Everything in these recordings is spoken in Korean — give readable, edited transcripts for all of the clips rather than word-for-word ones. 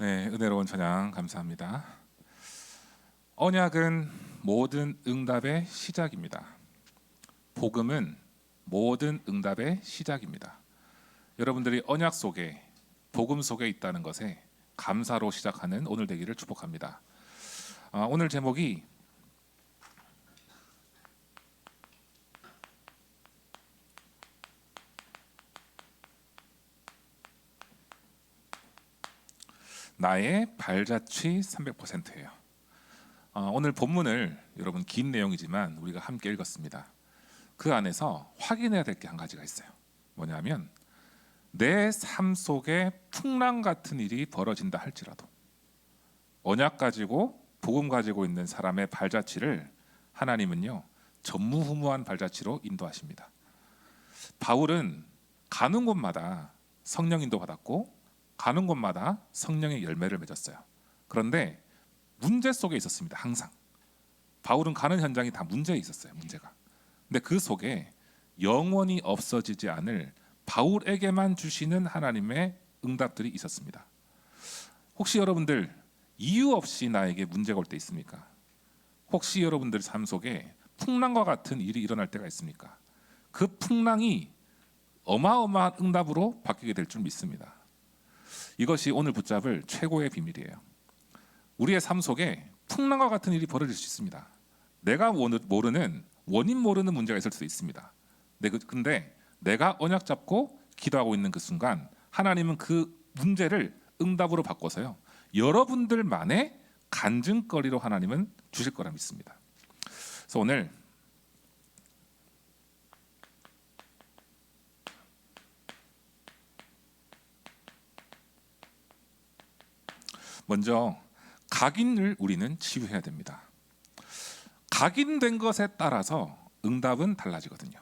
네, 은혜로운 찬양 감사합니다. 언약은 모든 응답의 시작입니다. 복음은 모든 응답의 시작입니다. 여러분들이 언약 속에, 복음 속에 있다는 것에 감사로 시작하는 오늘 되기를 축복합니다. 오늘 제목이 나의 발자취 300%예요. 오늘 본문을 여러분 긴 내용이지만 우리가 함께 읽었습니다. 그 안에서 확인해야 될 게 한 가지가 있어요. 뭐냐면 내 삶 속에 풍랑 같은 일이 벌어진다 할지라도 언약 가지고 복음 가지고 있는 사람의 발자취를 하나님은요 전무후무한 발자취로 인도하십니다. 바울은 가는 곳마다 성령 인도 받았고 가는 곳마다 성령의 열매를 맺었어요. 그런데 문제 속에 있었습니다. 항상 바울은 가는 현장이 다 문제에 있었어요. 문제가. 근데 그 속에 영원히 없어지지 않을 바울에게만 주시는 하나님의 응답들이 있었습니다. 혹시 여러분들 이유 없이 나에게 문제가 올 때 있습니까? 혹시 여러분들 삶 속에 풍랑과 같은 일이 일어날 때가 있습니까? 그 풍랑이 어마어마한 응답으로 바뀌게 될 줄 믿습니다. 이것이 오늘 붙잡을 최고의 비밀이에요. 우리의 삶 속에 풍랑과 같은 일이 벌어질 수 있습니다. 내가 모르는 원인 모르는 문제가 있을 수도 있습니다. 근데 내가 언약 잡고 기도하고 있는 그 순간 하나님은 그 문제를 응답으로 바꿔서요 여러분들만의 간증거리로 하나님은 주실 거라 믿습니다. 그래서 오늘 먼저 각인을 우리는 치유해야 됩니다. 각인된 것에 따라서 응답은 달라지거든요.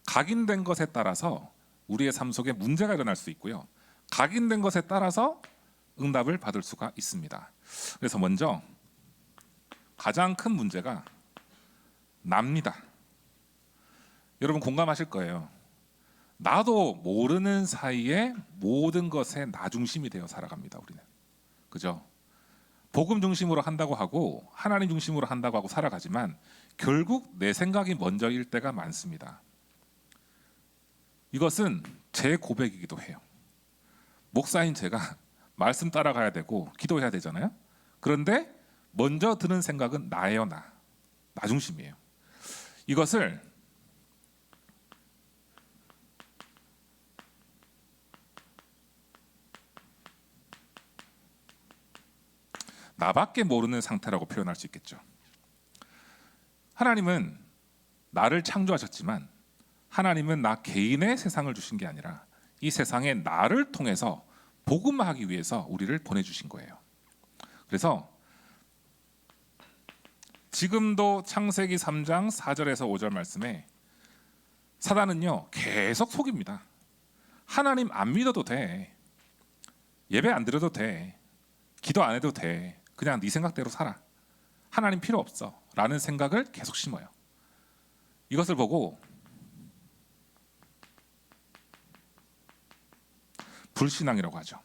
각인된 것에 따라서 우리의 삶 속에 문제가 일어날 수 있고요. 각인된 것에 따라서 응답을 받을 수가 있습니다. 그래서 먼저 가장 큰 문제가 납니다. 여러분 공감하실 거예요. 나도 모르는 사이에 모든 것에 나 중심이 되어 살아갑니다. 우리는. 그죠? 복음 중심으로 한다고 하고 하나님 중심으로 한다고 하고 살아가지만 결국 내 생각이 먼저일 때가 많습니다. 이것은 제 고백이기도 해요. 목사인 제가 말씀 따라가야 되고 기도해야 되잖아요. 그런데 먼저 드는 생각은 나예요. 나 중심이에요. 이것을 나밖에 모르는 상태라고 표현할 수 있겠죠. 하나님은 나를 창조하셨지만 하나님은 나 개인의 세상을 주신 게 아니라 이 세상에 나를 통해서 복음하기 위해서 우리를 보내주신 거예요. 그래서 지금도 창세기 3장 4절에서 5절 말씀에 사단은요 계속 속입니다. 하나님 안 믿어도 돼. 예배 안 드려도 돼. 기도 안 해도 돼. 그냥 네 생각대로 살아. 하나님 필요 없어. 라는 생각을 계속 심어요. 이것을 보고 불신앙이라고 하죠.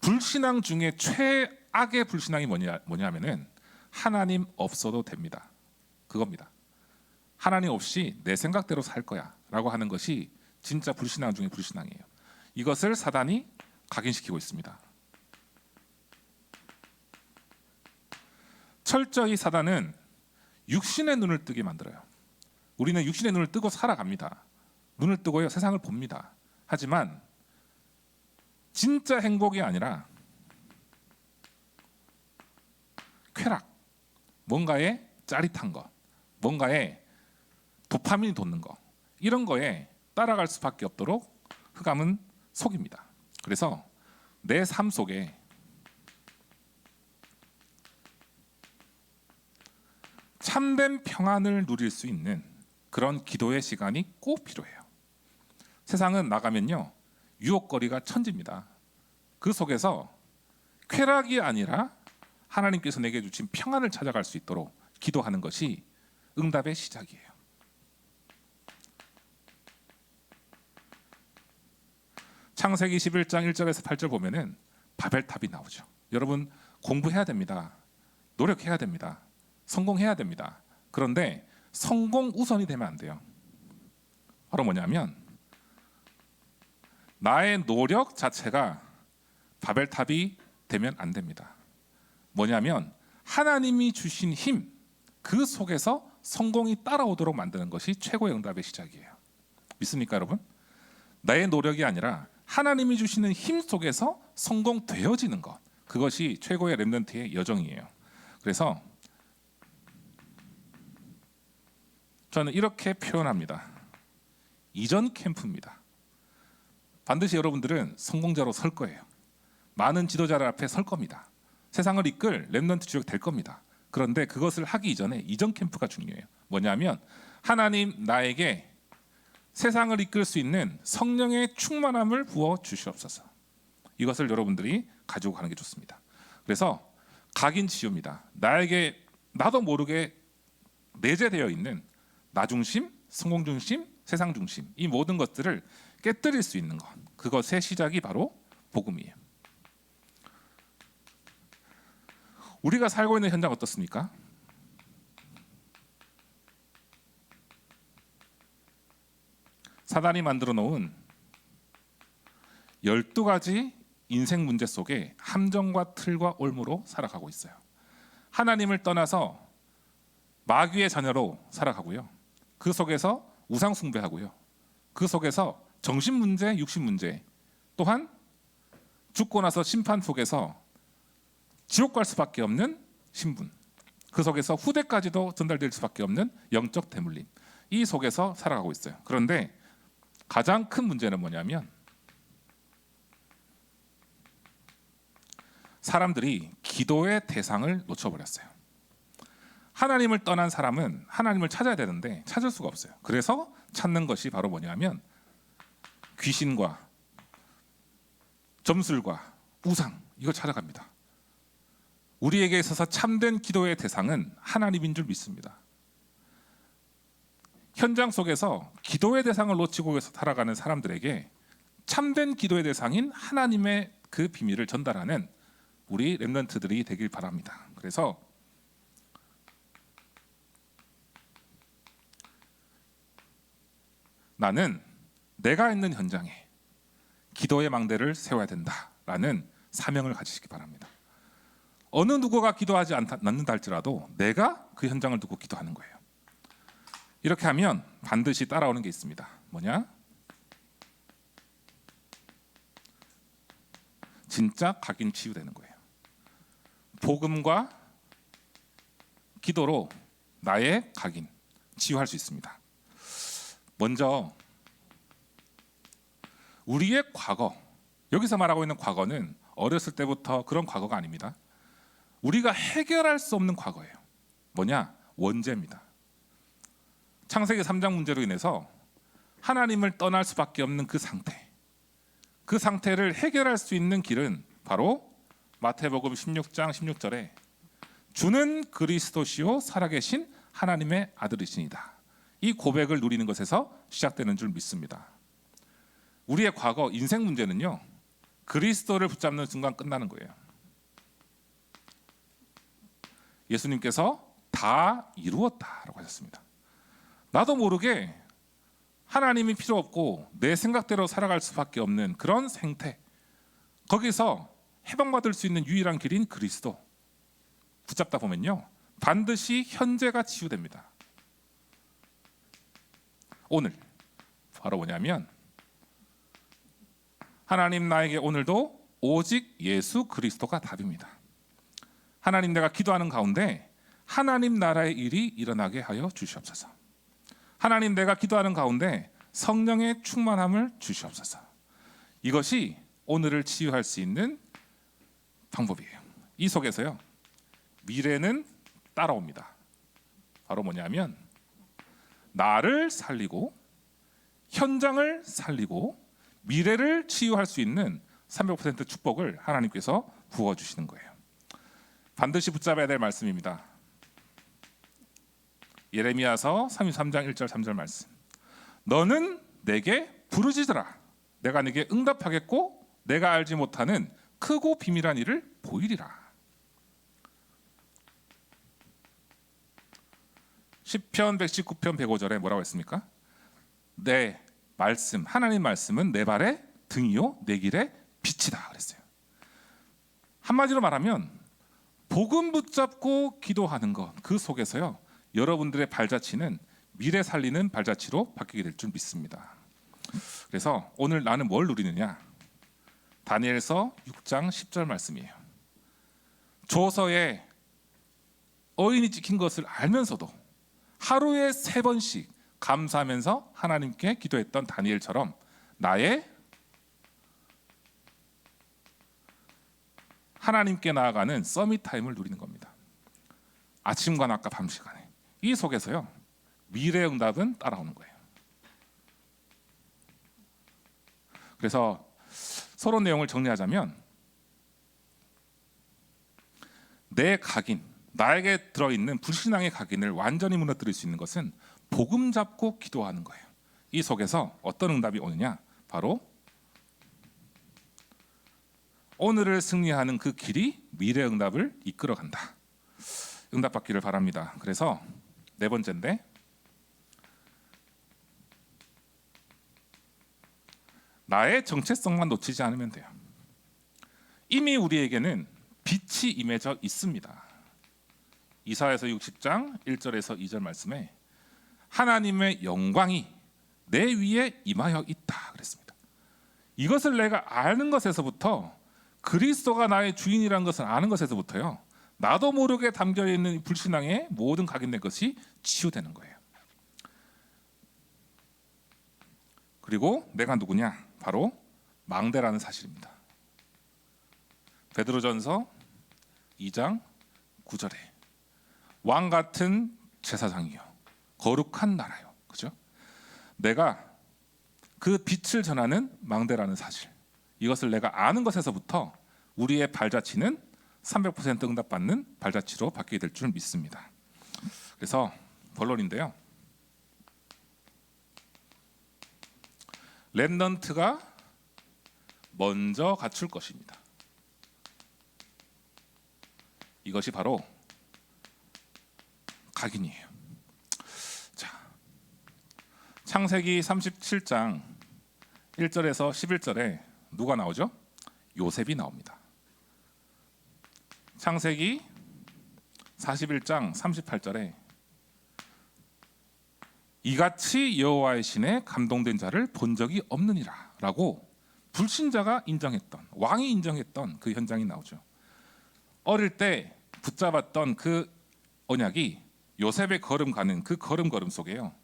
불신앙 중에 최악의 불신앙이 뭐냐면은 하나님 없어도 됩니다. 그겁니다. 하나님 없이 내 생각대로 살 거야 라고 하는 것이 진짜 불신앙 중에 불신앙이에요. 이것을 사단이 각인시키고 있습니다. 철저히 사단은 육신의 눈을 뜨게 만들어요. 우리는 육신의 눈을 뜨고 살아갑니다. 눈을 뜨고요 세상을 봅니다. 하지만 진짜 행복이 아니라 쾌락, 뭔가에 짜릿한 것, 뭔가에 도파민이 돋는 것 이런 거에 따라갈 수밖에 없도록 흑암은 속입니다. 그래서 내 삶 속에 참된 평안을 누릴 수 있는 그런 기도의 시간이 꼭 필요해요. 세상은 나가면요 유혹거리가 천지입니다. 그 속에서 쾌락이 아니라 하나님께서 내게 주신 평안을 찾아갈 수 있도록 기도하는 것이 응답의 시작이에요. 창세기 11장 1절에서 8절 보면은 바벨탑이 나오죠. 여러분 공부해야 됩니다. 노력해야 됩니다. 성공해야 됩니다. 그런데 성공 우선이 되면 안 돼요. 바로 뭐냐면 나의 노력 자체가 바벨탑이 되면 안 됩니다. 뭐냐면 하나님이 주신 힘, 그 속에서 성공이 따라오도록 만드는 것이 최고의 응답의 시작이에요. 믿습니까, 여러분? 나의 노력이 아니라 하나님이 주시는 힘 속에서 성공되어지는 것, 그것이 최고의 렘넌트의 여정이에요. 그래서 저는 이렇게 표현합니다. 이전 캠프입니다. 반드시 여러분들은 성공자로 설 거예요. 많은 지도자들 앞에 설 겁니다. 세상을 이끌 렘넌트 주역 될 겁니다. 그런데 그것을 하기 이전에 이전 캠프가 중요해요. 뭐냐면 하나님 나에게 세상을 이끌 수 있는 성령의 충만함을 부어 주시옵소서. 이것을 여러분들이 가지고 가는 게 좋습니다. 그래서 각인치유입니다. 나에게 나도 모르게 내재되어 있는 나 중심, 성공 중심, 세상 중심, 이 모든 것들을 깨뜨릴 수 있는 것, 그것의 시작이 바로 복음이에요. 우리가 살고 있는 현장 어떻습니까? 사단이 만들어 놓은 12가지 인생 문제 속에 함정과 틀과 올무로 살아가고 있어요. 하나님을 떠나서 마귀의 자녀로 살아가고요. 그 속에서 우상 숭배하고요. 그 속에서 정신 문제, 육신 문제, 또한 죽고 나서 심판 속에서 지옥 갈 수밖에 없는 신분, 그 속에서 후대까지도 전달될 수밖에 없는 영적 대물림, 이 속에서 살아가고 있어요. 그런데 가장 큰 문제는 뭐냐면 사람들이 기도의 대상을 놓쳐버렸어요. 하나님을 떠난 사람은 하나님을 찾아야 되는데 찾을 수가 없어요. 그래서 찾는 것이 바로 뭐냐면 귀신과 점술과 우상, 이거 찾아갑니다. 우리에게 있어서 참된 기도의 대상은 하나님인 줄 믿습니다. 현장 속에서 기도의 대상을 놓치고 살아가는 사람들에게 참된 기도의 대상인 하나님의 그 비밀을 전달하는 우리 렘넌트들이 되길 바랍니다. 그래서 나는 내가 있는 현장에 기도의 망대를 세워야 된다라는 사명을 가지시기 바랍니다. 어느 누구가 기도하지 않는다 할지라도 내가 그 현장을 두고 기도하는 거예요. 이렇게 하면 반드시 따라오는 게 있습니다. 뭐냐? 진짜 각인 치유되는 거예요. 복음과 기도로 나의 각인 치유할 수 있습니다. 먼저 우리의 과거, 여기서 말하고 있는 과거는 어렸을 때부터 그런 과거가 아닙니다. 우리가 해결할 수 없는 과거예요. 뭐냐? 원죄입니다. 창세기 3장 문제로 인해서 하나님을 떠날 수밖에 없는 그 상태, 그 상태를 해결할 수 있는 길은 바로 마태복음 16장 16절에 주는 그리스도시요 살아계신 하나님의 아들이시니다, 이 고백을 누리는 것에서 시작되는 줄 믿습니다. 우리의 과거 인생 문제는요, 그리스도를 붙잡는 순간 끝나는 거예요. 예수님께서 다 이루었다라고 하셨습니다. 나도 모르게 하나님이 필요 없고 내 생각대로 살아갈 수밖에 없는 그런 생태, 거기서 해방받을 수 있는 유일한 길인 그리스도 붙잡다 보면요, 반드시 현재가 치유됩니다. 오늘 바로 뭐냐면 하나님 나에게 오늘도 오직 예수 그리스도가 답입니다. 하나님, 내가 기도하는 가운데 하나님 나라의 일이 일어나게 하여 주시옵소서. 하나님, 내가 기도하는 가운데 성령의 충만함을 주시옵소서. 이것이 오늘을 치유할 수 있는 방법이에요. 이 속에서요, 미래는 따라옵니다. 바로 뭐냐면 나를 살리고 현장을 살리고 미래를 치유할 수 있는 300% 축복을 하나님께서 부어주시는 거예요. 반드시 붙잡아야 될 말씀입니다. 예레미야서 33장 1절 3절 말씀. 너는 내게 부르짖으라. 내가 네게 응답하겠고 내가 알지 못하는 크고 비밀한 일을 보이리라. 시편 119편 105절에 뭐라고 했습니까? 내 말씀, 하나님 말씀은 내 발의 등이요 내 길의 빛이다 그랬어요. 한마디로 말하면 복음 붙잡고 기도하는 것, 그 속에서요 여러분들의 발자취는 미래 살리는 발자취로 바뀌게 될 줄 믿습니다. 그래서 오늘 나는 뭘 누리느냐? 다니엘서 6장 10절 말씀이에요. 조서에 어인이 찍힌 것을 알면서도 하루에 3번씩 감사하면서 하나님께 기도했던 다니엘처럼 나의 하나님께 나아가는 서밋 타임을 누리는 겁니다. 아침과 낮과 밤 시간에 이 속에서요 미래의 응답은 따라오는 거예요. 그래서 서론 내용을 정리하자면 내 각인, 나에게 들어있는 불신앙의 각인을 완전히 무너뜨릴 수 있는 것은 복음 잡고 기도하는 거예요. 이 속에서 어떤 응답이 오느냐? 바로 오늘을 승리하는 그 길이 미래 응답을 이끌어간다. 응답받기를 바랍니다. 그래서 4번째인데 나의 정체성만 놓치지 않으면 돼요. 이미 우리에게는 빛이 임해져 있습니다. 이사야서 60장 1절에서 2절 말씀에 하나님의 영광이 내 위에 임하여 있다 그랬습니다. 이것을 내가 아는 것에서부터 그리스도가 나의 주인이라는 것을 아는 것에서부터요 나도 모르게 담겨있는 불신앙의 모든 각인된 것이 치유되는 거예요. 그리고 내가 누구냐? 바로 망대라는 사실입니다. 베드로전서 2장 9절에 왕 같은 제사장이요 거룩한 나라요. 그죠? 내가 그 빛을 전하는 망대라는 사실, 이것을 내가 아는 것에서부터 우리의 발자취는 300% 응답받는 발자취로 바뀌게 될 줄 믿습니다. 그래서 본론인데요. 렘넌트가 먼저 갖출 것입니다. 이것이 바로 각인이에요. 자, 창세기 37장 1절에서 11절에 누가 나오죠? 요셉이 나옵니다. 창세기 41장 38절에 이같이 여호와의 신에 감동된 자를 본 적이 없느니라 라고 불신자가 인정했던, 왕이 인정했던 그 현장이 나오죠. 어릴 때 붙잡았던 그 언약이 요셉의 걸음 가는 그 걸음 속에요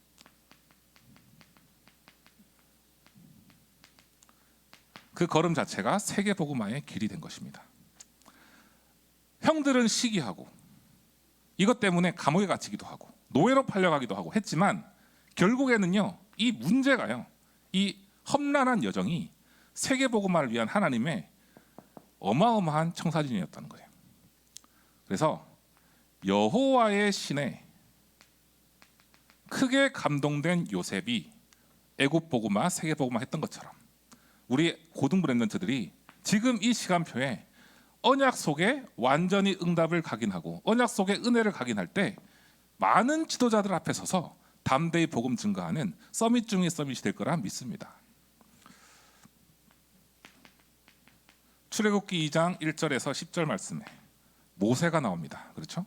그 걸음 자체가 세계복음화의 길이 된 것입니다. 형들은 시기하고 이것 때문에 감옥에 갇히기도 하고 노예로 팔려가기도 하고 했지만 결국에는요 이 문제가요 이 험난한 여정이 세계복음화를 위한 하나님의 어마어마한 청사진이었다는 거예요. 그래서 여호와의 신에 크게 감동된 요셉이 애국복음화, 세계복음화 했던 것처럼 우리 고등부 렘넌트들이 지금 이 시간표에 언약 속에 완전히 응답을 각인하고 언약 속에 은혜를 각인할 때 많은 지도자들 앞에 서서 담대히 복음 증거하는 서밋 중의 서밋이 될 거라 믿습니다. 출애굽기 2장 1절에서 10절 말씀에 모세가 나옵니다. 그렇죠?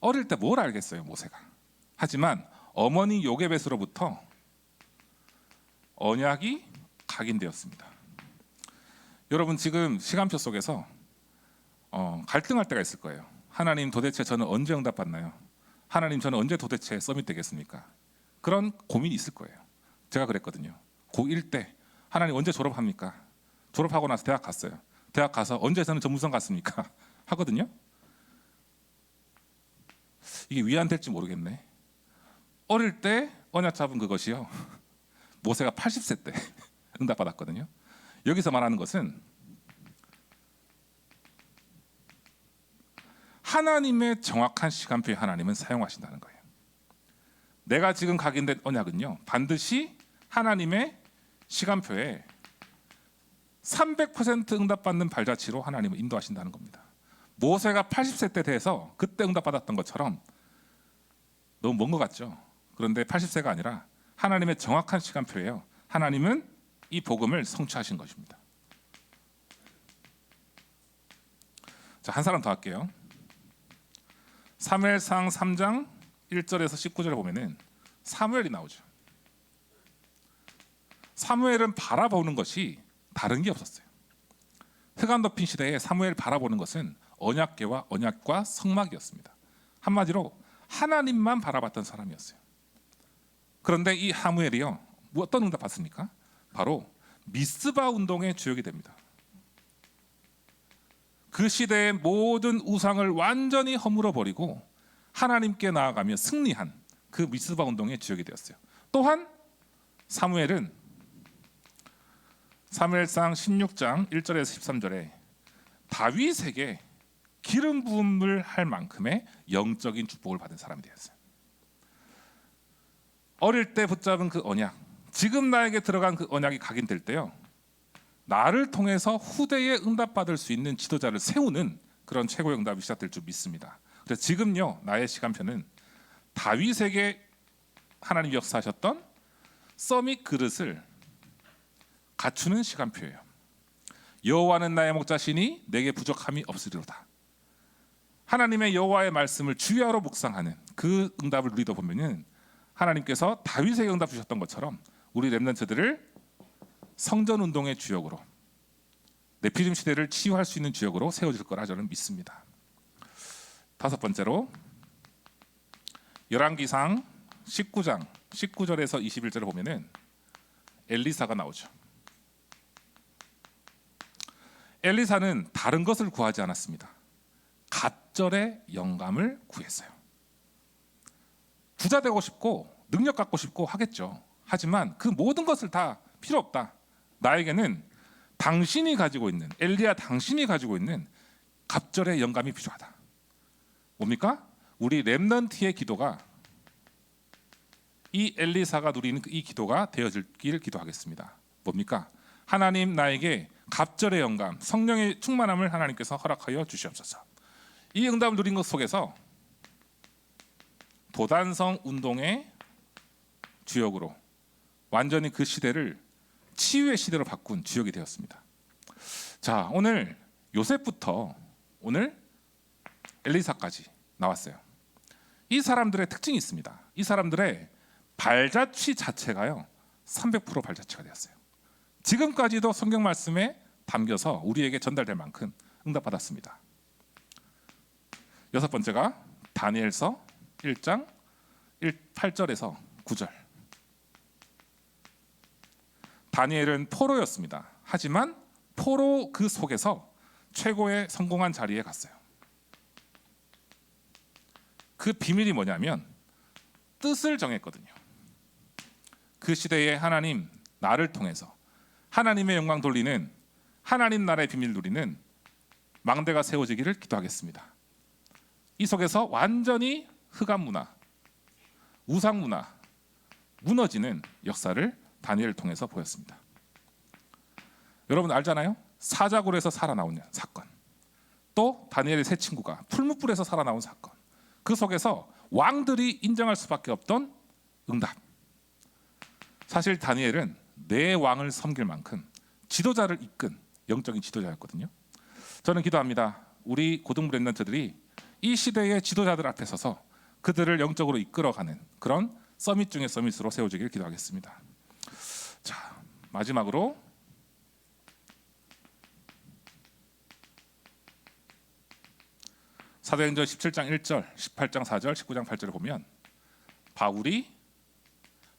어릴 때 뭘 알겠어요, 모세가. 하지만 어머니 요게벳으로부터 언약이 각인되었습니다. 여러분 지금 시간표 속에서 갈등할 때가 있을 거예요. 하나님 도대체 저는 언제 응답받나요? 하나님 저는 언제 도대체 서밋 되겠습니까? 그런 고민이 있을 거예요. 제가 그랬거든요. 고1 때 하나님 언제 졸업합니까? 졸업하고 나서 대학 갔어요. 대학 가서 언제 저는 전문성 갔습니까? 하거든요. 이게 위안 될지 모르겠네. 어릴 때 언약 잡은 그것이요 모세가 80세 때 응답받았거든요. 여기서 말하는 것은 하나님의 정확한 시간표에 하나님은 사용하신다는 거예요. 내가 지금 각인된 언약은요 반드시 하나님의 시간표에 300% 응답받는 발자취로 하나님을 인도하신다는 겁니다. 모세가 80세 때 돼서 그때 응답받았던 것처럼 너무 먼 것 같죠? 그런데 80세가 아니라 하나님의 정확한 시간표예요. 하나님은 이 복음을 성취하신 것입니다. 자, 한 사람 더 할게요. 사무엘상 3장 1절에서 19절에 보면은 사무엘이 나오죠. 사무엘은 바라보는 것이 다른 게 없었어요. 흑암 덮인 시대에 사무엘 바라보는 것은 언약궤와 언약과 성막이었습니다. 한마디로 하나님만 바라봤던 사람이었어요. 그런데 이 사무엘이요, 어떤 응답 받습니까? 바로 미스바 운동의 주역이 됩니다. 그 시대의 모든 우상을 완전히 허물어 버리고 하나님께 나아가며 승리한 그 미스바 운동의 주역이 되었어요. 또한 사무엘은 사무엘상 16장 1절에서 13절에 다윗에게 기름 부음을 할 만큼의 영적인 축복을 받은 사람이 되었어요. 어릴 때 붙잡은 그 언약, 지금 나에게 들어간 그 언약이 각인될 때요, 나를 통해서 후대에 응답받을 수 있는 지도자를 세우는 그런 최고의 응답이 시작될 줄 믿습니다. 그래서 지금요, 나의 시간표는 다윗에게 하나님 역사하셨던 서밋 그릇을 갖추는 시간표예요. 여호와는 나의 목자시니 내게 부족함이 없으리로다. 하나님의 여호와의 말씀을 주야로 묵상하는 그 응답을 누리다 보면은 하나님께서 다윗에게 응답 주셨던 것처럼 우리 렘넌트들을 성전 운동의 주역으로, 네피림 시대를 치유할 수 있는 주역으로 세워질 거라 저는 믿습니다. 다섯 번째로 열왕기상 19장 19절에서 21절을 보면은 엘리사가 나오죠. 엘리사는 다른 것을 구하지 않았습니다. 갑절의 영감을 구했어요. 부자 되고 싶고 능력 갖고 싶고 하겠죠. 하지만 그 모든 것을 다 필요 없다. 나에게는 당신이 가지고 있는, 엘리야 당신이 가지고 있는 갑절의 영감이 필요하다. 뭡니까? 우리 렘넌트의 기도가 이 엘리사가 누리는 이 기도가 되어지길 기도하겠습니다. 뭡니까? 하나님, 나에게 갑절의 영감, 성령의 충만함을 하나님께서 허락하여 주시옵소서. 이 응답을 누린 것 속에서 도단성 운동의 주역으로 완전히 그 시대를 치유의 시대로 바꾼 주역이 되었습니다. 자, 오늘 요셉부터 오늘 엘리사까지 나왔어요. 이 사람들의 특징이 있습니다. 이 사람들의 발자취 자체가요 300% 발자취가 되었어요. 지금까지도 성경 말씀에 담겨서 우리에게 전달될 만큼 응답받았습니다. 여섯 번째가 다니엘서 1장 8절에서 9절. 다니엘은 포로였습니다. 하지만 포로 그 속에서 최고의 성공한 자리에 갔어요. 그 비밀이 뭐냐면 뜻을 정했거든요. 그 시대에 하나님, 나를 통해서 하나님의 영광 돌리는, 하나님 나라의 비밀 누리는 망대가 세워지기를 기도하겠습니다. 이 속에서 완전히 흑암 문화, 우상 문화 무너지는 역사를 다니엘을 통해서 보였습니다. 여러분 알잖아요. 사자굴에서 살아나오는 사건, 또 다니엘의 세 친구가 풀무불에서 살아나온 사건, 그 속에서 왕들이 인정할 수밖에 없던 응답. 사실 다니엘은 내 왕을 섬길 만큼 지도자를 이끈 영적인 지도자였거든요. 저는 기도합니다. 우리 고등부 렘넌트들이 이 시대의 지도자들 앞에 서서 그들을 영적으로 이끌어가는 그런 서밋 중의 서밋으로 세워지길 기도하겠습니다. 자, 마지막으로 사도행전 17장 1절, 18장 4절, 19장 8절을 보면 바울이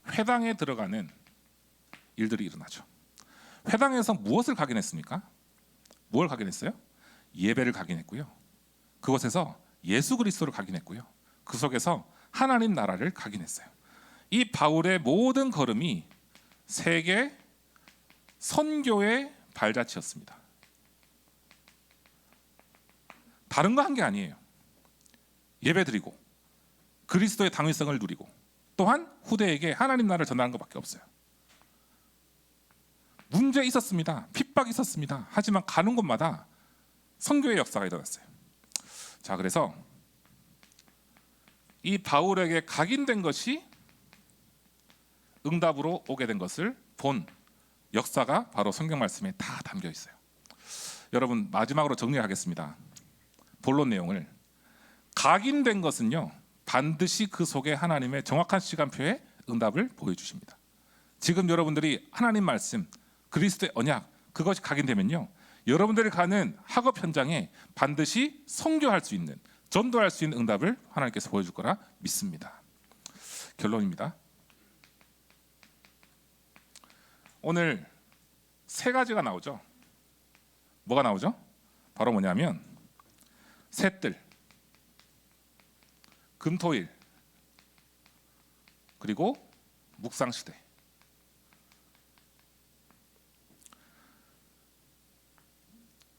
회당에 들어가는 일들이 일어나죠. 회당에서 무엇을 각인했습니까? 뭘 각인했어요? 예배를 각인했고요. 그곳에서 예수 그리스도를 각인했고요. 그 속에서 하나님 나라를 각인했어요. 이 바울의 모든 걸음이 세계 선교의 발자취였습니다. 다른 거 한 게 아니에요. 예배드리고 그리스도의 당위성을 누리고 또한 후대에게 하나님 나라를 전하는 것밖에 없어요. 문제 있었습니다. 핍박 있었습니다. 하지만 가는 곳마다 선교의 역사가 일어났어요. 자, 그래서 이 바울에게 각인된 것이 응답으로 오게 된 것을 본 역사가 바로 성경 말씀에 다 담겨 있어요. 여러분, 마지막으로 정리하겠습니다. 본론 내용을. 각인된 것은요, 반드시 그 속에 하나님의 정확한 시간표에 응답을 보여주십니다. 지금 여러분들이 하나님 말씀, 그리스도의 언약, 그것이 각인되면요, 여러분들이 가는 학업 현장에 반드시 선교할 수 있는, 전도할 수 있는 응답을 하나님께서 보여줄 거라 믿습니다. 결론입니다. 오늘 세 가지가 나오죠. 뭐가 나오죠? 바로 뭐냐면 셋들, 금토일, 그리고 묵상시대.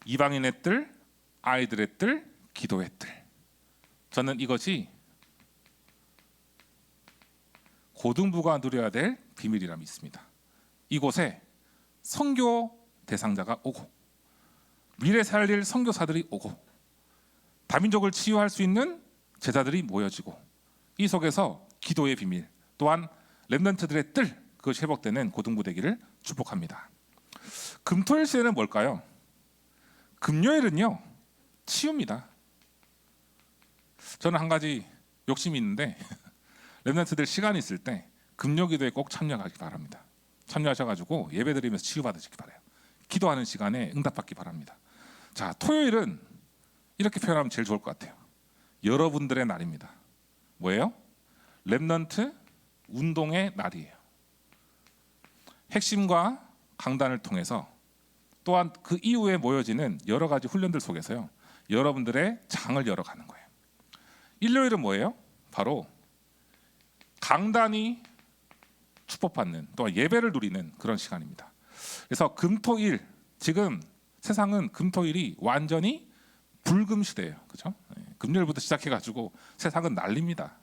이방인의 뜰, 아이들의 뜰, 기도의 뜰. 저는 이것이 고등부가 누려야 될 비밀이라 믿습니다. 이곳에 선교 대상자가 오고, 미래 살릴 선교사들이 오고, 다민족을 치유할 수 있는 제자들이 모여지고, 이 속에서 기도의 비밀, 또한 렘넌트들의 뜰, 그것이 회복되는 고등부 되기를 축복합니다. 금토일 시대는 뭘까요? 금요일은요, 치유입니다. 저는 한 가지 욕심이 있는데 렘넌트들 시간이 있을 때 금요기도에 꼭 참여하기 바랍니다. 참여하셔가지고 예배드리면서 치유받으시기 바라요. 기도하는 시간에 응답받기 바랍니다. 자, 토요일은 이렇게 표현하면 제일 좋을 것 같아요. 여러분들의 날입니다. 뭐예요? 렘넌트 운동의 날이에요. 핵심과 강단을 통해서, 또한 그 이후에 모여지는 여러 가지 훈련들 속에서요, 여러분들의 장을 열어가는 거예요. 일요일은 뭐예요? 바로 강단이 축복받는, 또한 예배를 누리는 그런 시간입니다. 그래서 금토일, 지금 세상은 금토일이 완전히 불금 시대예요. 그렇죠? 금요일부터 시작해가지고 세상은 난립니다.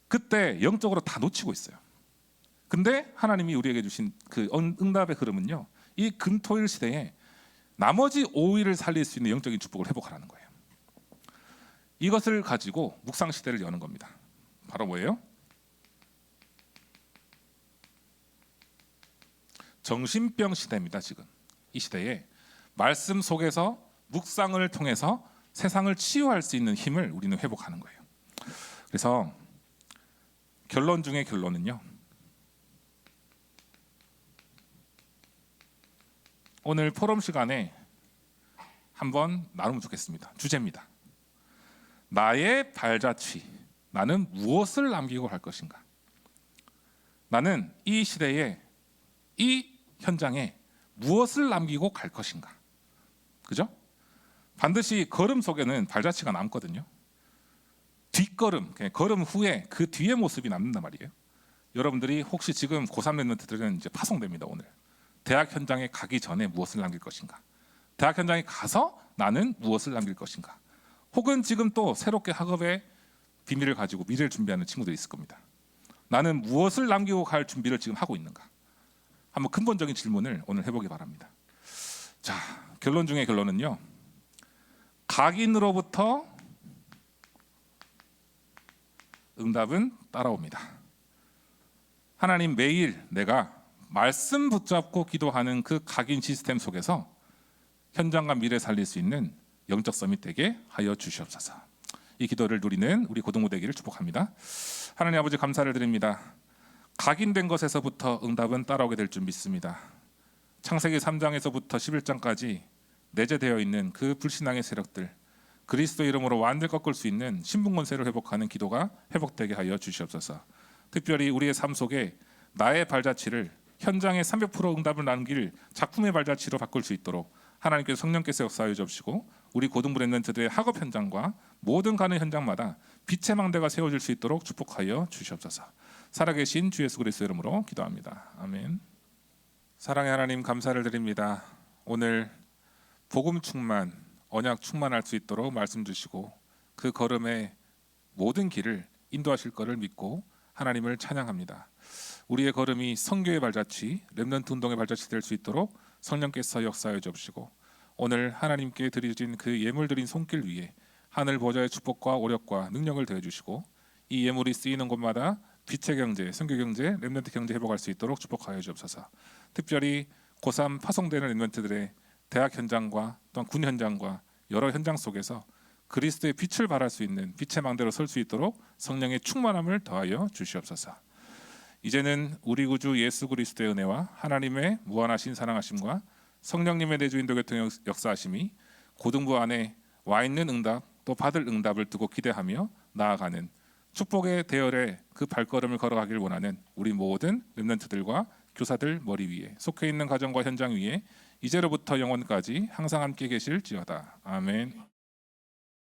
그때 영적으로 다 놓치고 있어요. 근데 하나님이 우리에게 주신 그 응답의 흐름은요, 이 금토일 시대에 나머지 5일을 살릴 수 있는 영적인 축복을 회복하라는 거예요. 이것을 가지고 묵상 시대를 여는 겁니다. 바로 뭐예요? 정신병 시대입니다. 지금 이 시대에 말씀 속에서 묵상을 통해서 세상을 치유할 수 있는 힘을 우리는 회복하는 거예요. 그래서 결론 중에 결론은요, 오늘 포럼 시간에 한번 나누면 좋겠습니다. 주제입니다. 나의 발자취, 나는 무엇을 남기고 갈 것인가? 나는 이 시대에, 이 현장에 무엇을 남기고 갈 것인가? 그죠? 반드시 걸음 속에는 발자취가 남거든요. 뒷걸음, 걸음 후에 그 뒤의 모습이 남는단 말이에요. 여러분들이 혹시 지금 고3 랩런트들은 이제 파송됩니다. 오늘 대학 현장에 가기 전에 무엇을 남길 것인가? 대학 현장에 가서 나는 무엇을 남길 것인가? 혹은 지금 또 새롭게 학업의 비밀을 가지고 미래를 준비하는 친구들이 있을 겁니다. 나는 무엇을 남기고 갈 준비를 지금 하고 있는가? 한번 근본적인 질문을 오늘 해보기 바랍니다. 자, 결론 중에 결론은요, 각인으로부터 응답은 따라옵니다. 하나님, 매일 내가 말씀 붙잡고 기도하는 그 각인 시스템 속에서 현장과 미래 살릴 수 있는 영적 서밋 되게 하여 주시옵소서. 이 기도를 누리는 우리 고등부 되기를 축복합니다. 하나님 아버지, 감사를 드립니다. 각인된 것에서부터 응답은 따라오게 될 줄 믿습니다. 창세기 3장에서부터 11장까지 내재되어 있는 그 불신앙의 세력들, 그리스도 이름으로 완전히 꺾을 수 있는 신분 권세를 회복하는 기도가 회복되게 하여 주시옵소서. 특별히 우리의 삶 속에 나의 발자취를 현장에 300% 응답을 남길 작품의 발자취로 바꿀 수 있도록 하나님께서 성령께서 역사하여 주시고, 우리 고등부 렘넌트들의 학업 현장과 모든 가는 현장마다 빛의 망대가 세워질 수 있도록 축복하여 주시옵소서. 살아계신 주 예수 그리스도 이름으로 기도합니다. 아멘. 사랑의 하나님, 감사를 드립니다. 오늘 복음 충만, 언약 충만할 수 있도록 말씀 주시고 그 걸음의 모든 길을 인도하실 것을 믿고 하나님을 찬양합니다. 우리의 걸음이 선교의 발자취, 렘넌트 운동의 발자취 될 수 있도록 성령께서 역사하여 주옵시고, 오늘 하나님께 드려진 그 예물 드린 손길 위에 하늘 보좌의 축복과 오력과 능력을 더해 주시고, 이 예물이 쓰이는 곳마다 빛의 경제, 선교 경제, 렘넌트 경제 회복할 수 있도록 축복하여 주옵소서. 특별히 고3 파송되는 렘넌트들의 대학 현장과 또한 군 현장과 여러 현장 속에서 그리스도의 빛을 발할 수 있는 빛의 망대로 설 수 있도록 성령의 충만함을 더하여 주시옵소서. 이제는 우리 구주 예수 그리스도의 은혜와 하나님의 무한하신 사랑하심과 성령님의 내주인도 교통 역사하심이 고등부 안에 와 있는 응답 또 받을 응답을 두고 기대하며 나아가는 축복의 대열에 그 발걸음을 걸어가길 원하는 우리 모든 렘넌트들과 교사들 머리 위에 속해 있는 가정과 현장 위에 이제로부터 영원까지 항상 함께 계실지어다. 아멘.